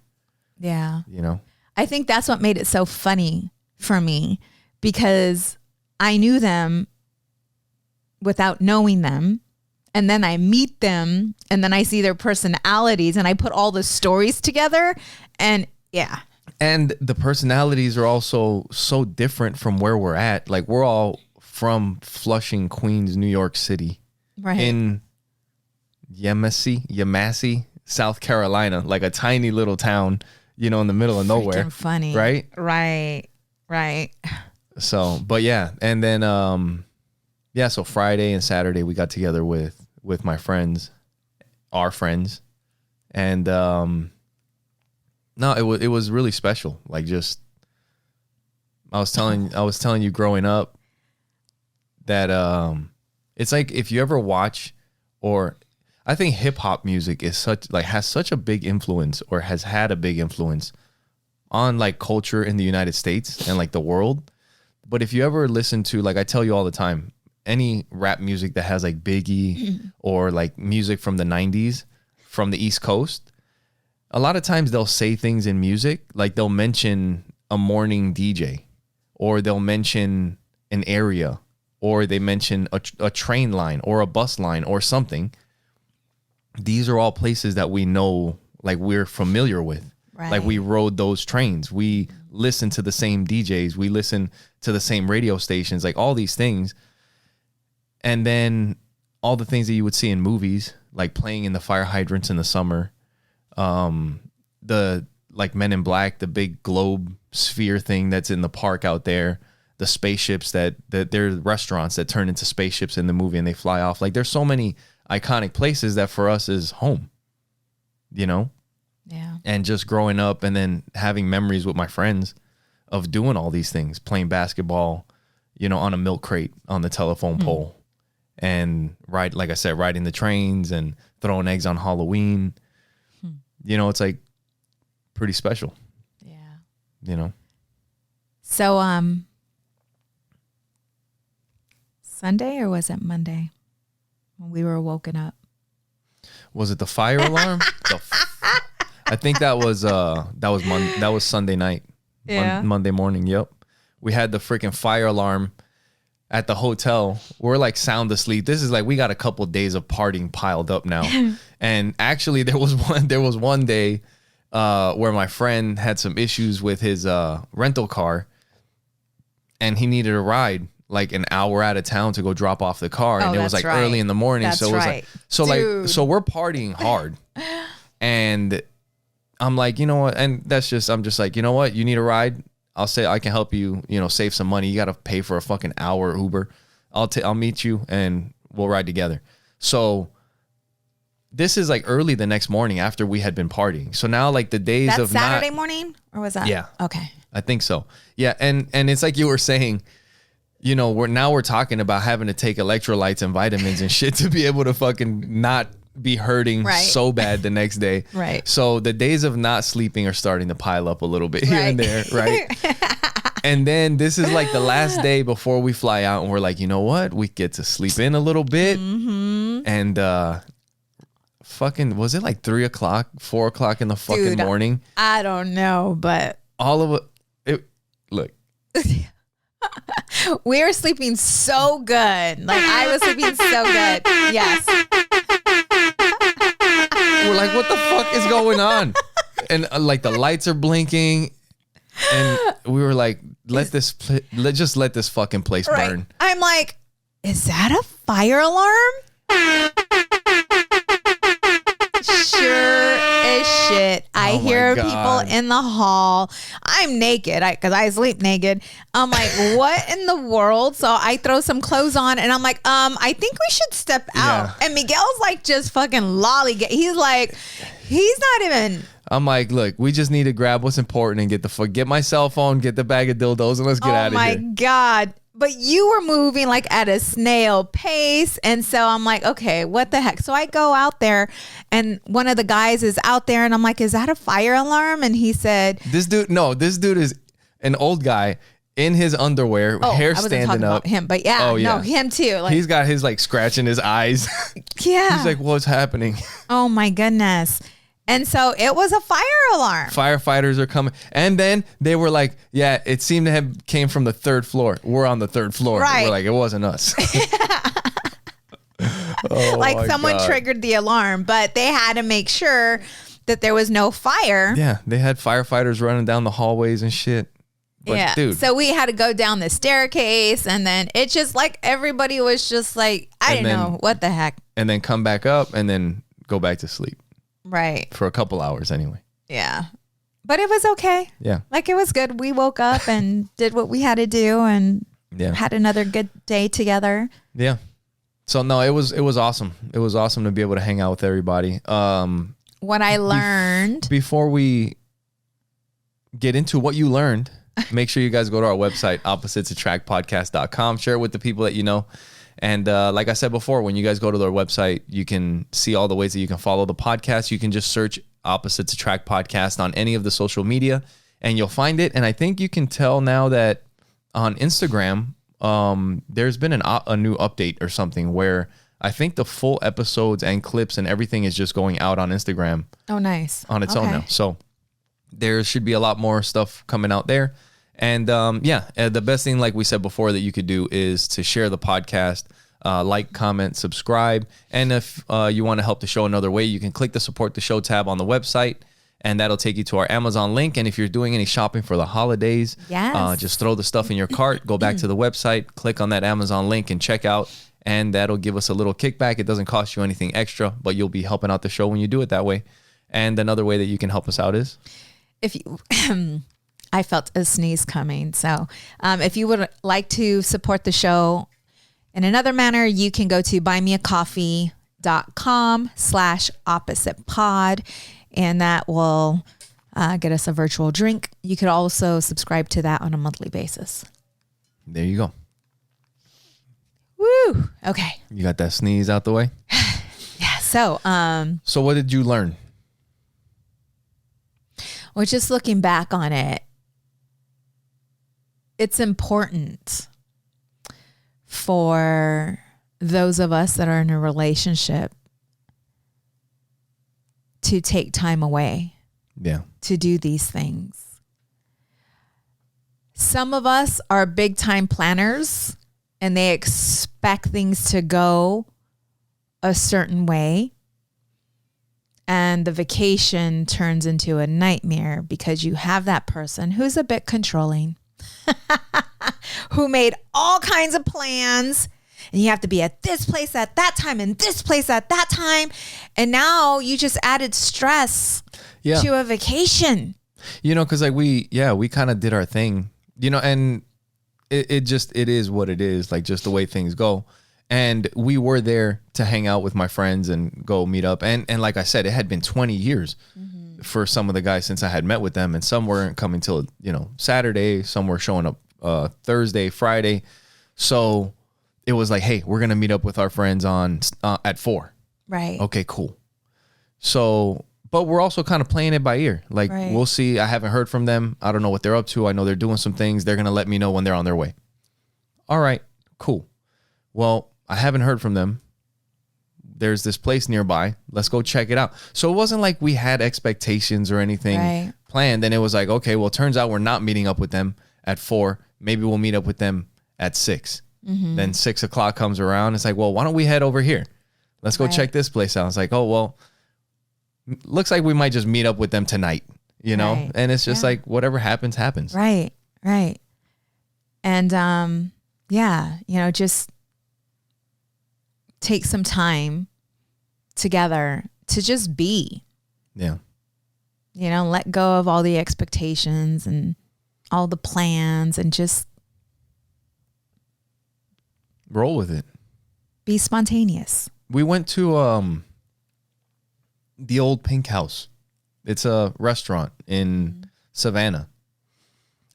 Yeah. You know? I think that's what made it so funny for me, because I knew them without knowing them. And then I meet them and then I see their personalities and I put all the stories together, and yeah. And the personalities are also so different from where we're at. Like we're all from Flushing, Queens, New York City. Right. In Yamasee, South Carolina, like a tiny little town, you know, in the middle of nowhere. Freaking funny. Right? Right. So, but yeah. And then, so Friday and Saturday we got together with my friends, our friends. And, no, it was really special. Like just, I was telling you growing up that, it's like if you ever watch, or I think hip hop music is has such a big influence, or has had a big influence on like culture in the United States and like the world. But if you ever listen to, like I tell you all the time, any rap music that has like Biggie or like music from the 90s from the East Coast, a lot of times they'll say things in music, like they'll mention a morning DJ, or they'll mention an area, or they mention a train line or a bus line or something. These are all places that we know, like we're familiar with. Right. Like we rode those trains. We listen to the same DJs. We listen to the same radio stations, like all these things. And then all the things that you would see in movies, like playing in the fire hydrants in the summer. The like Men in Black, the big globe sphere thing that's in the park out there. The spaceships that there are restaurants that turn into spaceships in the movie and they fly off. Like there's so many iconic places that for us is home, you know? Yeah. And just growing up and then having memories with my friends of doing all these things, playing basketball, you know, on a milk crate on the telephone pole, and like I said, riding the trains and throwing eggs on Halloween. You know, it's like pretty special. Yeah. You know? So, Sunday, or was it Monday when we were woken up? Was it the fire alarm? I think that was Sunday night. Yeah. Monday morning. Yep. We had the freaking fire alarm at the hotel. We're like sound asleep. This is like, we got a couple of days of partying piled up now. And actually there was one day where my friend had some issues with his rental car, and he needed a ride like an hour out of town to go drop off the car. And it was like early in the morning. That's so it was right. like, so we're partying hard. And I'm like, you know what? And I'm just like, you know what? You need a ride? I'll say I can help you, you know, save some money. You got to pay for a fucking hour Uber. I'll meet you and we'll ride together. So this is like early the next morning after we had been partying. So now like the days That's of Saturday morning, or was that? Yeah. Okay. I think so. Yeah. And it's like you were saying, you know, we're talking about having to take electrolytes and vitamins and shit to be able to fucking not be hurting so bad the next day. Right. So the days of not sleeping are starting to pile up a little bit here and there. Right. And then this is like the last day before we fly out, and we're like, you know what? We get to sleep in a little bit. And fucking, was it like 3 o'clock, 4 o'clock in the fucking morning? I don't know, but all of it look. We were sleeping so good. Like I was sleeping so good. Yes. We're like, what the fuck is going on? And like the lights are blinking, and we were like, let's just let this fucking place burn. I'm like, is that a fire alarm? Sure as shit. I hear people in the hall. I'm naked because I sleep naked. I'm like, what in the world? So I throw some clothes on and I'm like, I think we should step out. And Miguel's like just fucking lollygag. He's like, he's not even. I'm like, look, we just need to grab what's important and get my cell phone, get the bag of dildos, and let's get out of here. Oh my God. but you were moving like at a snail pace. And so I'm like, okay, what the heck? So I go out there and one of the guys is out there and I'm like, is that a fire alarm? And he said, this dude is an old guy in his underwear, hair I wasn't standing talking up. about him, but yeah, no, him too. Like, he's got his like scratching his eyes. yeah. He's like, what's happening? Oh my goodness. And so it was a fire alarm. Firefighters are coming. And then they were like, yeah, it seemed to have came from the third floor. We're on the third floor. Right. We're like, it wasn't us. Like someone triggered the alarm, but they had to make sure that there was no fire. Yeah, they had firefighters running down the hallways and shit. But dude. So we had to go down the staircase and then it just like everybody was just like, I didn't know what the heck. And then come back up and then go back to sleep. Right. For a couple hours anyway. Yeah. But it was okay. Yeah. Like it was good. We woke up and did what we had to do and had another good day together. Yeah. So no, it was awesome. It was awesome to be able to hang out with everybody. What I learned. Before we get into what you learned, make sure you guys go to our website, oppositesattractpodcast.com. Share it with the people that you know. And like I said before, when you guys go to their website, you can see all the ways that you can follow the podcast. You can just search Opposites Attract Podcast on any of the social media and you'll find it. And I think you can tell now that on Instagram, there's been a new update or something where I think the full episodes and clips and everything is just going out on Instagram. Oh, nice. On its own now. So there should be a lot more stuff coming out there. And the best thing, like we said before, that you could do is to share the podcast, like, comment, subscribe. And if you want to help the show another way, you can click the support the show tab on the website and that'll take you to our Amazon link. And if you're doing any shopping for the holidays, just throw the stuff in your cart, go back to the website, click on that Amazon link and check out. And that'll give us a little kickback. It doesn't cost you anything extra, but you'll be helping out the show when you do it that way. And another way that you can help us out is? If you... I felt a sneeze coming. So if you would like to support the show in another manner, you can go to buymeacoffee.com/oppositepod and that will get us a virtual drink. You could also subscribe to that on a monthly basis. There you go. Woo. Okay. You got that sneeze out the way? Yeah. So what did you learn? Well, just looking back on it, it's important for those of us that are in a relationship to take time away. Yeah. To do these things. Some of us are big time planners and they expect things to go a certain way. And the vacation turns into a nightmare because you have that person who's a bit controlling. Who made all kinds of plans and you have to be at this place at that time and this place at that time. And now you just added stress to a vacation. You know, because like we kind of did our thing, you know, and it is what it is, like just the way things go. And we were there to hang out with my friends and go meet up. And like I said, it had been 20 years for some of the guys since I had met with them. And some weren't coming till, Saturday. Some were showing up Thursday, Friday. So it was like, hey, we're going to meet up with our friends at 4. Right. Okay, cool. So, but we're also kind of playing it by ear. Like, we'll see. I haven't heard from them. I don't know what they're up to. I know they're doing some things. They're going to let me know when they're on their way. All right, cool. Well, I haven't heard from them. There's this place nearby. Let's go check it out. So it wasn't like we had expectations or anything planned. And it was like, okay, well, it turns out we're not meeting up with them at 4. Maybe we'll meet up with them at 6. Then 6 o'clock comes around. It's like, well, why don't we head over here? Let's go check this place out. It's like, oh, well, looks like we might just meet up with them tonight, And it's just like, whatever happens, happens. Right. And, just take some time together to just be. Yeah. Let go of all the expectations and all the plans and just roll with it. Be spontaneous. We went to the Old Pink House. It's a restaurant in Savannah.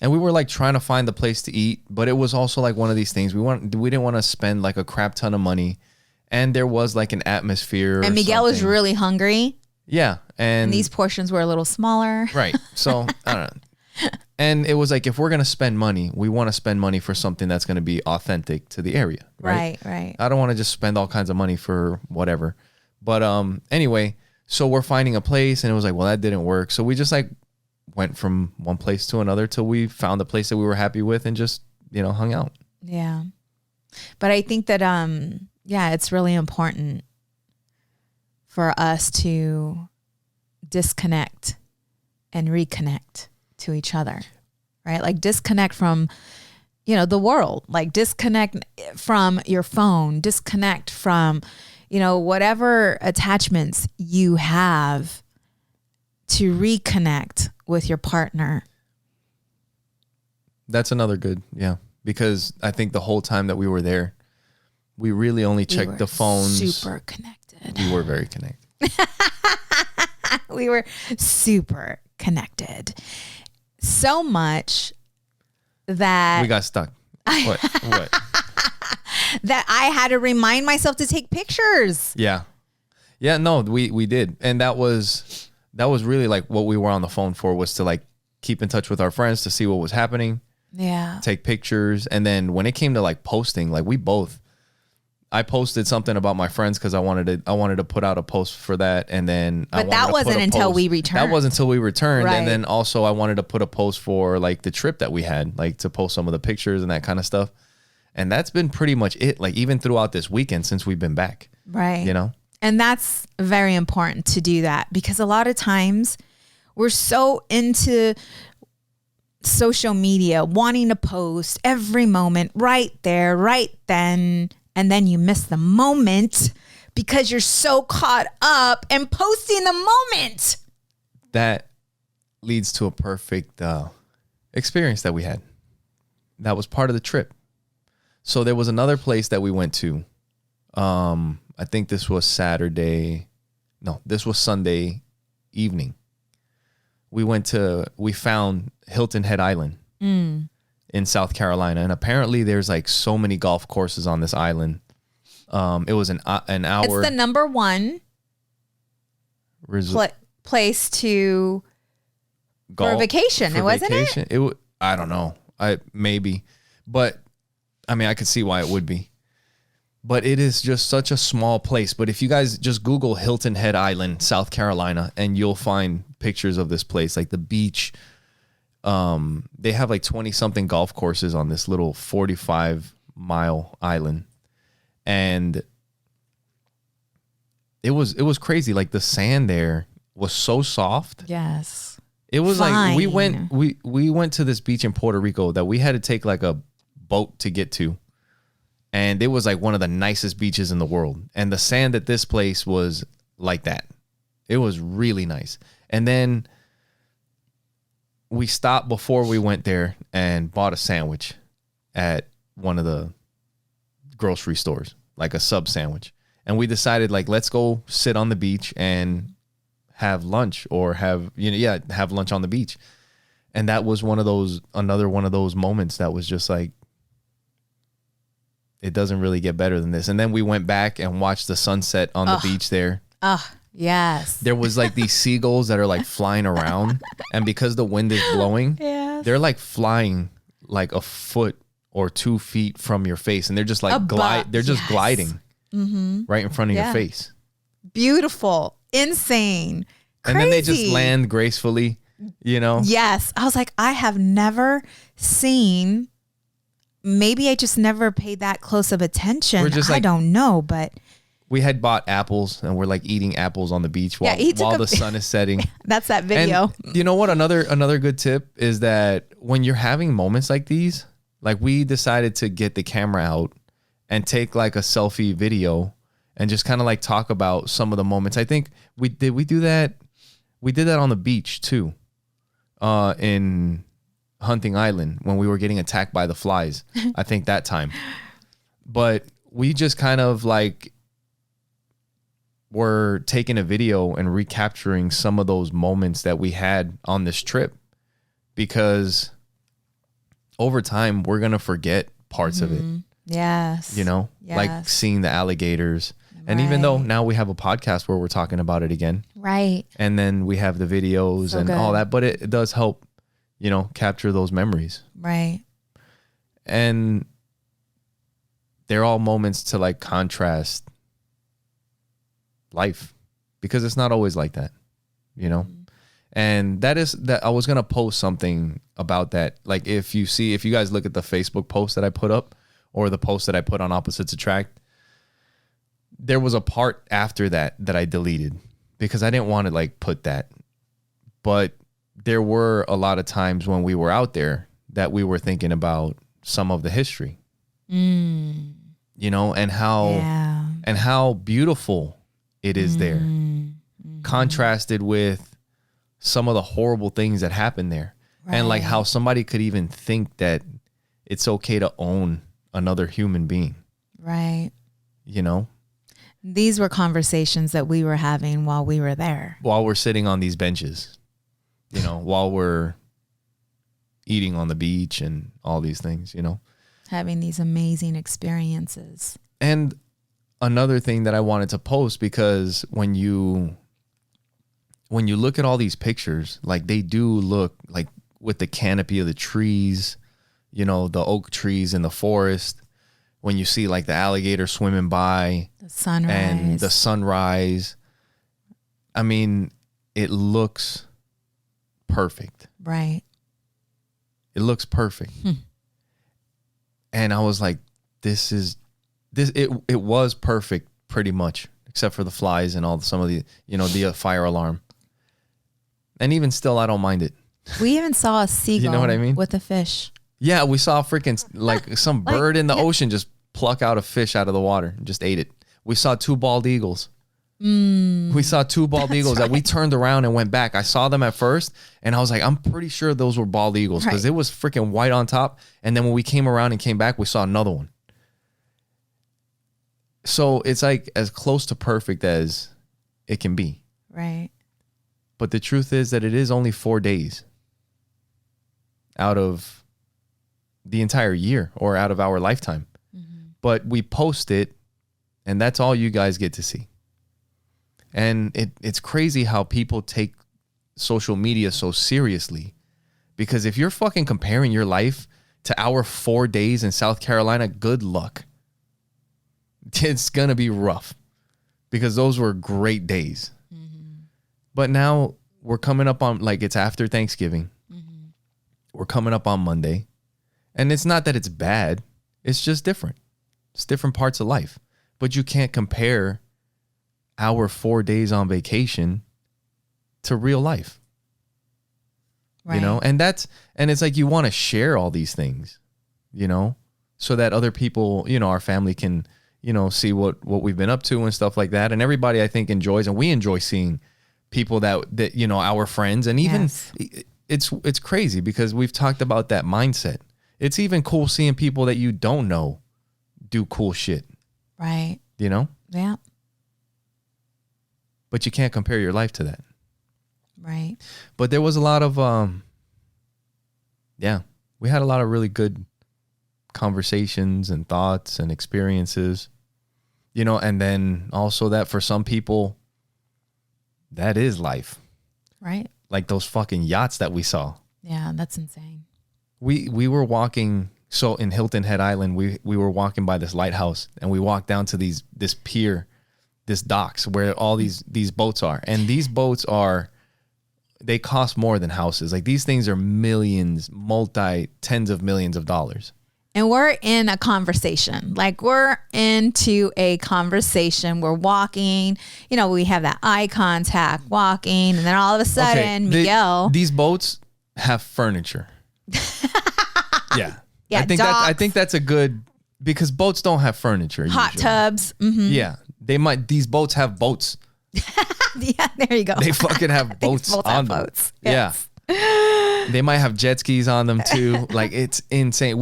And we were like trying to find the place to eat, but it was also like one of these things. We didn't want to spend like a crap ton of money, and there was like an atmosphere. And Miguel was really hungry. Yeah, and these portions were a little smaller. Right. So I don't know. And it was like, if we're gonna spend money, we want to spend money for something that's gonna be authentic to the area. Right. Right. I don't want to just spend all kinds of money for whatever. But anyway, so we're finding a place, and it was like, well, that didn't work. So we just like went from one place to another till we found a place that we were happy with, and just, hung out. Yeah. But I think that it's really important for us to disconnect and reconnect to each other, right? Like disconnect from, the world, like disconnect from your phone, disconnect from, whatever attachments you have, to reconnect with your partner. That's another good, because I think the whole time that we were there, we really only checked the phones. Super connected. We were very connected. We were super connected. So much that we got stuck. What? That I had to remind myself to take pictures. Yeah. No, we did. And that was really like what we were on the phone for, was to like keep in touch with our friends, to see what was happening. Yeah. Take pictures. And then when it came to like posting, like I posted something about my friends because I wanted to put out a post for that. And then that wasn't until we returned. That wasn't until we returned. Right. And then also I wanted to put a post for like the trip that we had, like to post some of the pictures and that kind of stuff. And that's been pretty much it, like even throughout this weekend since we've been back. Right. And that's very important to do that, because a lot of times we're so into social media, wanting to post every moment right there, right then. And then you miss the moment because you're so caught up in posting the moment. That leads to a perfect experience that we had. That was part of the trip. So there was another place that we went to. I think this was Sunday evening. We found Hilton Head Island in South Carolina. And apparently there's like so many golf courses on this island. It was an hour. It's the number one place to golf for a vacation. Wasn't it? I don't know. Maybe. But I mean, I could see why it would be. But it is just such a small place. But if you guys just Google Hilton Head Island, South Carolina, and you'll find pictures of this place, like the beach. They have like 20 something golf courses on this little 45-mile island. And it was crazy. Like the sand there was so soft. Yes. It was like we went to this beach in Puerto Rico that we had to take like a boat to get to. And it was like one of the nicest beaches in the world. And the sand at this place was like that. It was really nice. And then we stopped before we went there and bought a sandwich at one of the grocery stores, like a sub sandwich. And we decided, like, let's go sit on the beach and have lunch, or have lunch on the beach. And that was another one of those moments that was just like, it doesn't really get better than this. And then we went back and watched the sunset on the beach there. Yes. There was like these seagulls that are like flying around, and because the wind is blowing, they're like flying like a foot or 2 feet from your face, and they're just like gliding right in front of your face. Beautiful, insane, crazy. And then they just land gracefully, Yes. I was like, I have never seen. Maybe I just never paid that close of attention. I don't know, but we had bought apples, and we're like eating apples on the beach while the sun is setting. That's that video. And you know what? Another good tip is that when you're having moments like these, like we decided to get the camera out and take like a selfie video and just kind of like talk about some of the moments. I think we do that. We did that on the beach too, in Hunting Island when we were getting attacked by the flies. I think that time. But we just kind of like were taking a video and recapturing some of those moments that we had on this trip, because over time, we're going to forget parts of it. Yes. You know, like seeing the alligators. And even though now we have a podcast where we're talking about it again. Right. And then we have the videos and all that, but it does help, you know, capture those memories. Right. And they're all moments to like contrast life, because it's not always like that, you know? And that I was going to post something about that. Like if you guys look at the Facebook post that I put up, or the post that I put on Opposites Attract, there was a part after that I deleted because I didn't want to like put that. But there were a lot of times when we were out there that we were thinking about some of the history, you know, and how beautiful it is there, contrasted with some of the horrible things that happened there. And like how somebody could even think that it's okay to own another human being. Right. You know? These were conversations that we were having while we were there. While we're sitting on these benches, you know, while we're eating on the beach and all these things, you know? Having these amazing experiences. And another thing that I wanted to post, because when you look at all these pictures, like they do look like with the canopy of the trees, you know, the oak trees in the forest, when you see like the alligator swimming by, the sunrise, and the sunrise. I mean, it looks perfect. Right. It looks perfect. And I was like, it was perfect pretty much, except for the flies and some of the, you know, the fire alarm. And even still, I don't mind it. We even saw a seagull, you know what I mean? With a fish. Yeah, we saw freaking like some bird in the ocean just pluck out a fish out of the water and just ate it. We saw 2 bald eagles. We saw 2 bald eagles that we turned around and went back. I saw them at first and I was like, I'm pretty sure those were bald eagles because it was freaking white on top. And then when we came around and came back, we saw another one. So it's like as close to perfect as it can be. Right. But the truth is that it is only 4 days out of the entire year or out of our lifetime. But we post it and that's all you guys get to see. And it's crazy how people take social media so seriously, because if you're fucking comparing your life to our 4 days in South Carolina, good luck. It's going to be rough because those were great days. But now we're coming up on, like, it's after Thanksgiving. We're coming up on Monday. And it's not that it's bad. It's just different. It's different parts of life. But you can't compare our 4 days on vacation to real life. Right. You know, and it's like you want to share all these things, you know, so that other people, you know, our family can, you know, see what we've been up to and stuff like that. And everybody, I think, enjoys, and we enjoy seeing people that you know, our friends. And even it's crazy because we've talked about that mindset. It's even cool seeing people that you don't know do cool shit. Right. You know? Yeah. But you can't compare your life to that. Right. But there was a lot of, we had a lot of really good conversations and thoughts and experiences, you know, and then also that for some people, that is life. Right. Like those fucking yachts that we saw. Yeah, that's insane. We were walking, so in Hilton Head Island, we were walking by this lighthouse and we walked down to this pier, this docks where all these boats are. And these boats they cost more than houses. Like these things are millions, tens of millions of dollars. And we're in a conversation. Like we're into a conversation. We're walking, you know, we have that eye contact walking. And then all of a sudden, Miguel. These boats have furniture. Yeah. Yeah. I think that's a good, because boats don't have furniture. Hot usually. tubs. Mm-hmm. Yeah. These boats have boats. Yeah, there you go. They fucking have boats on them. Boats. Yes. Yeah. They might have jet skis on them too. Like it's insane.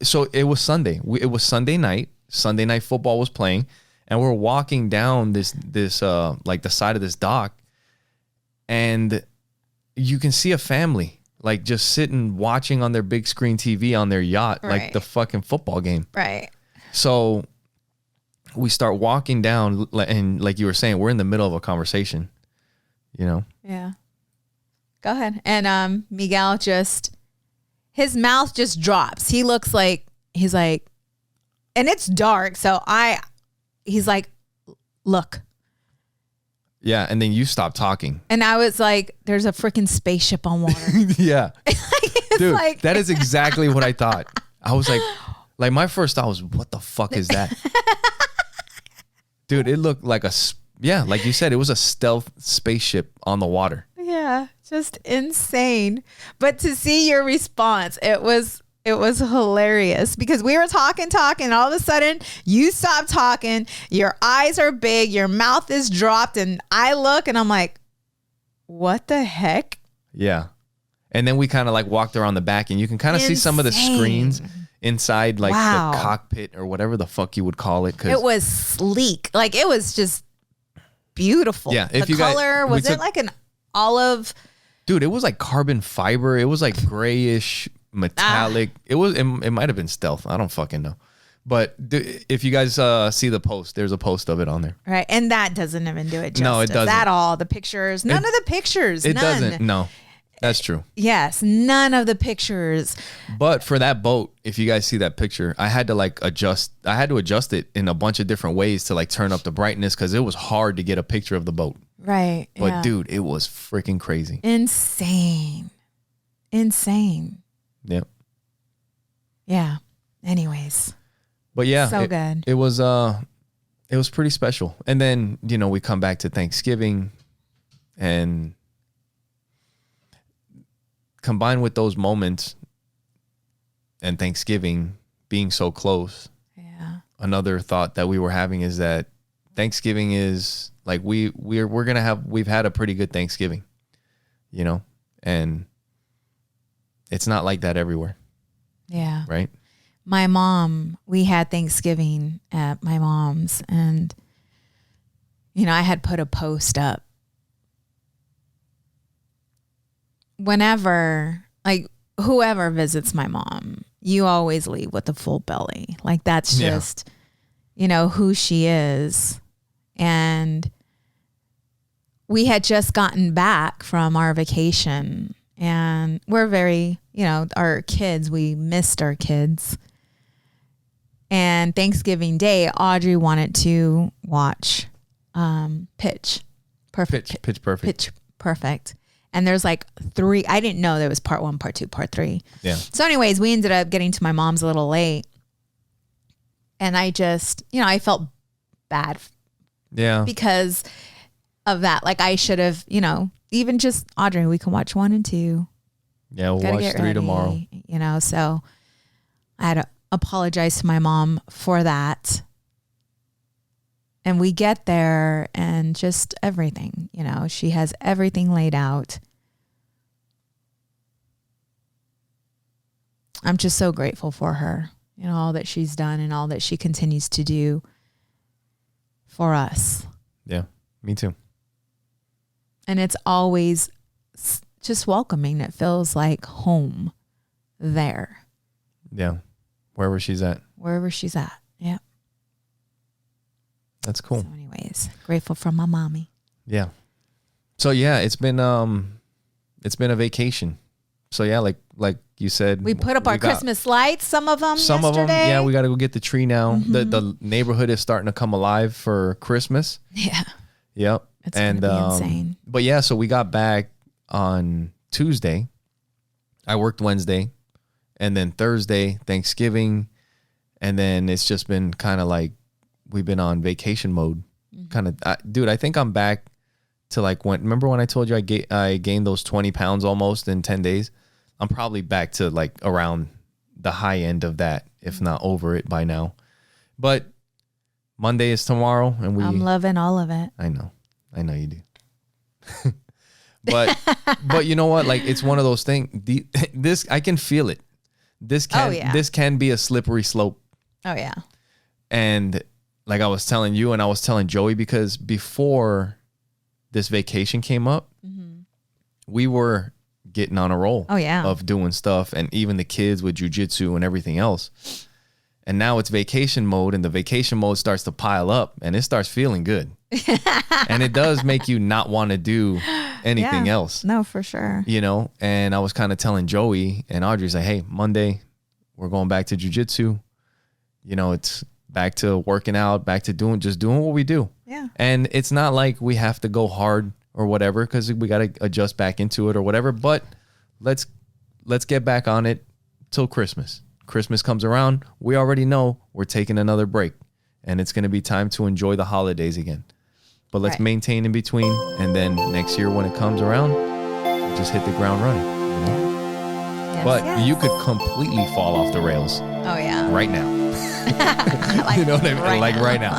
So it was Sunday. It was Sunday night. Sunday night football was playing, and we're walking down this like the side of this dock, and you can see a family like just sitting watching on their big screen TV on their yacht, like Right. the fucking football game. Right. So we start walking down, and like you were saying, we're in the middle of a conversation, you know? Yeah. Go ahead. And Miguel his mouth just drops. He's like, and it's dark. So he's like, look. Yeah. And then you stop talking. And I was like, there's a freaking spaceship on water. Yeah. Dude, like- that is exactly what I thought. I was like my first thought was, what the fuck is that? Dude, it looked like like you said, it was a stealth spaceship on the water. Yeah, just insane. But to see your response, it was hilarious because we were talking, and all of a sudden you stop talking, your eyes are big, your mouth is dropped, and I look and I'm like, what the heck? Yeah. And then we kind of like walked around the back, and you can kind of see some of the screens inside, like Wow. the cockpit or whatever the fuck you would call it. It was sleek. Like it was just beautiful. Yeah, if the you guys- color, we was it took- like an olive? Dude, it was like carbon fiber. It was like grayish, metallic. It might have been stealth. I don't fucking know. But if you guys see the post, there's a post of it on there. Right. And that doesn't even do it justice No, it doesn't. at all. The pictures, none of the pictures. It none. doesn't. No, that's true. Yes, none of the pictures. But for that boat, if you guys see that picture, I had to adjust it in a bunch of different ways to like turn up the brightness because it was hard to get a picture of the boat. Right. But yeah. dude, it was freaking crazy. Insane. Yep. Yeah. Anyways. But yeah, So good. It was pretty special. And then, we come back to Thanksgiving, and combined with those moments and Thanksgiving being so close. Yeah. Another thought that we were having is that Thanksgiving is like we've had a pretty good Thanksgiving, and it's not like that everywhere. Yeah. Right. My mom, we had Thanksgiving at my mom's, and I had put a post up. Whenever, like, whoever visits my mom, you always leave with a full belly. Like, that's just, who she is. And we had just gotten back from our vacation, and we're very, our kids, we missed our kids. And Thanksgiving Day, Audrey wanted to watch Pitch Perfect. Pitch Perfect. Pitch Perfect. And there's like 3. I didn't know there was part 1, part 2, part 3. Yeah. So anyways, we ended up getting to my mom's a little late. And I just, I felt bad Yeah. because of that. Like I should have, even just Audrey, we can watch 1 and 2. Yeah, we'll Gotta watch get 3 ready, tomorrow. So I had to apologize to my mom for that. And we get there and just everything, she has everything laid out. I'm just so grateful for her, all that she's done and all that she continues to do for us. Yeah, me too. And it's always just welcoming. It feels like home there. Yeah, wherever she's at. Wherever she's at. Yeah. That's cool. So anyways, grateful for my mommy. Yeah. So yeah, it's been a vacation. So yeah, like you said, We put up our Christmas lights, some of them Some yesterday. of them, yeah, we got to go get the tree now. The neighborhood is starting to come alive for Christmas. Yeah. Yep. It's gonna be insane. But yeah, so we got back on Tuesday. I worked Wednesday, and then Thursday, Thanksgiving, and then it's just been kind of like we've been on vacation mode. Kind of, dude, I think I'm back to like remember when I told you I gained those 20 pounds almost in 10 days? I'm probably back to like around the high end of that, if not over it by now. But Monday is tomorrow, and I'm loving all of it. I know you do. but you know what? Like, it's one of those things. This I can feel it. This can be a slippery slope. Oh yeah. And like I was telling you, and I was telling Joey, because before this vacation came up, we were getting on a roll. Oh, yeah. Of doing stuff, and even the kids with jujitsu and everything else. And now it's vacation mode, and the vacation mode starts to pile up, and it starts feeling good. And it does make you not want to do anything else. No, for sure. You know, and I was kind of telling Joey and Audrey's like, hey, Monday, we're going back to jujitsu. You know, it's back to working out, back to doing what we do. Yeah. And it's not like we have to go hard or whatever, because we got to adjust back into it or whatever. But let's get back on it till Christmas. Christmas comes around, we already know we're taking another break, and it's going to be time to enjoy the holidays again. But let's maintain in between, and then next year when it comes around, we'll just hit the ground running. You know? But you could completely fall off the rails. Oh yeah. Right now. You know what I mean? Right now.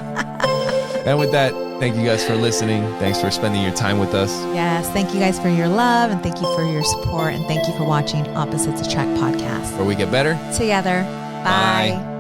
And with that, thank you guys for listening. Thanks for spending your time with us. Yes. Thank you guys for your love, and thank you for your support, and thank you for watching Opposites Attract podcast. Where we get better together. Bye.